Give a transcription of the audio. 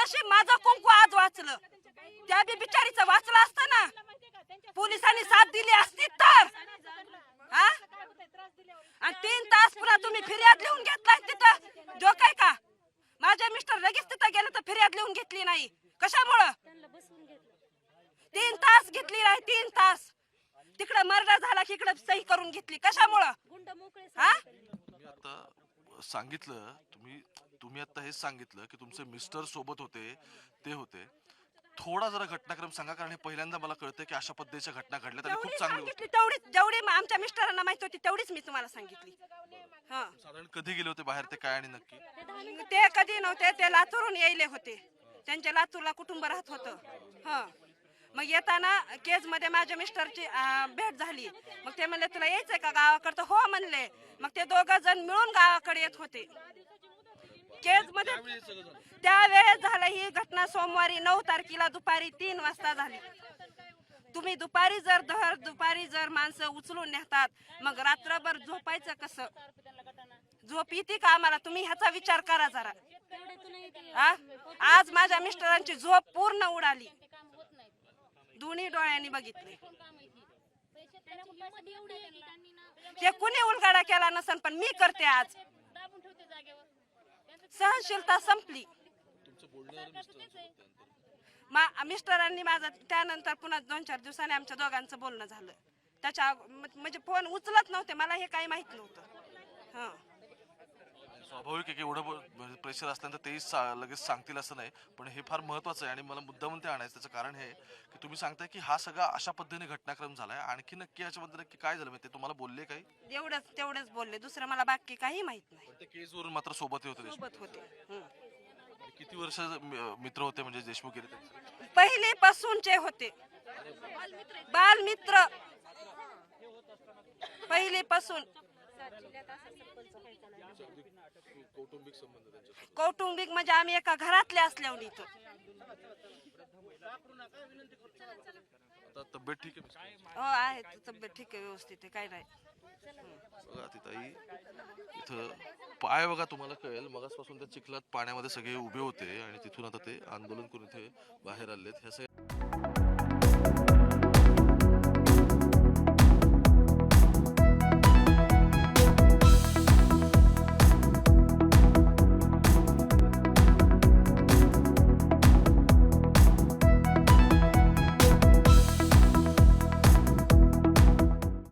नशीब माझं कुंकू आज वाचलं, त्या बी बिचारीचं वाचलं असतं ना, पोलिसांनी साथ दिली असती तर. हा, आणि 3 तास पुन्हा तुम्ही फिर्याद लिहून घेतलाय तिथं, जो काय का माझे मिस्टर लगेच तिथं गेले तर फिर्याद लिहून घेतली नाही. कशामुळं? 3 तास घेतली नाही, 3 तास. तिकडे मर्डर झाला की इकडे सही करून घेतली. कशामुळं? हा, आता सांगितलं तुम्ही आता हेच सांगितलं की तुमचे मिस्टर सोबत होते, ते होते. थोडा जरा घटनाक्रम सांगा, कारण हे पहिल्यांदा मला कळतं की अशा पद्धतीच्या घटना घडल्या आणि खूप तेवढी चांगली गोष्ट. सांगितली, तेवढीच जेवढी आमच्या मिस्टरांना माहिती होती तेवढीच मी तुम्हाला सांगितली. हा, साधारण कधी गेले होते बाहेर, ते काय आणि नक्की? ते कधी नव्हते, ते लातूरून यायले होते. त्यांच्या लातूरला कुटुंब राहत होतं. हा, मग येताना केज मध्ये माझ्या मिस्टरची भेट झाली. मग ते म्हणले तुला यायचंय का गावाकडे? हो म्हणले. मग ते 2 जण मिळून गावाकडे येत होते. केज मध्ये त्यावेळेस झालं. ही घटना सोमवारी 9 तारखेला दुपारी 3 वाजता झाली. तुम्ही दुपारी जर माणसं उचलून नेतात, मग रात्रभर झोपायचं कसं? झोप येते का आम्हाला? तुम्ही ह्याचा विचार करा जरा. आज माझ्या मिस्टरांची झोप पूर्ण उडाली, दोन्ही डोळ्यांनी बघितले. ते कुणी उलगाडा केला नसन, पण मी करते आज. सहनशीलता संपली. मिस्टरांनी माझं त्यानंतर पुन्हा 2-4 दिवसांनी आमच्या दोघांचं बोलणं झालं. त्याच्या म्हणजे फोन उचलत नव्हते, मला हे काही माहित नव्हतं. हा, स्वाभाविक आहे की एवढं प्रेशर असल्यानंतर तेही लगेच सांगतील असं नाही, पण हे फार महत्वाचं आहे आणि मला मुद्दामून ते आणायचं. त्याचं कारण हे की तुम्ही सांगताय की हा सगळा अशा पद्धतीने घटनाक्रम झालाय. आणखी नक्की याच्यामध्ये नक्की काय झालं, ते तुम्हाला बोलले काही? तेवढंच बोलले, दुसरं मला बाकी काही माहित नाही. ते केसवरून मात्र सोबत होते. सोबत होते. आणि किती वर्ष मित्र होते म्हणजे देशमुख गेले त्यांचे? पहिलीपासूनचे होते, बालमित्र. पहिलीपासून कौटुंबिक संबंध त्यांच्या? कौटुंबिक म्हणजे आम्ही एका घरातले असल्यावर इथं. आता तब्येत ठीक आहे? हो आहे, तब्येत ठीक आहे, व्यवस्थित आहे, काही नाही. बघा तिथं इथं पाय बघा, तुम्हाला कळेल. मगासपासून त्या चिखलात पाण्यामध्ये सगळे उभे होते आणि तिथून आता ते आंदोलन करून इथे बाहेर आलेत. ह्या सगळ्या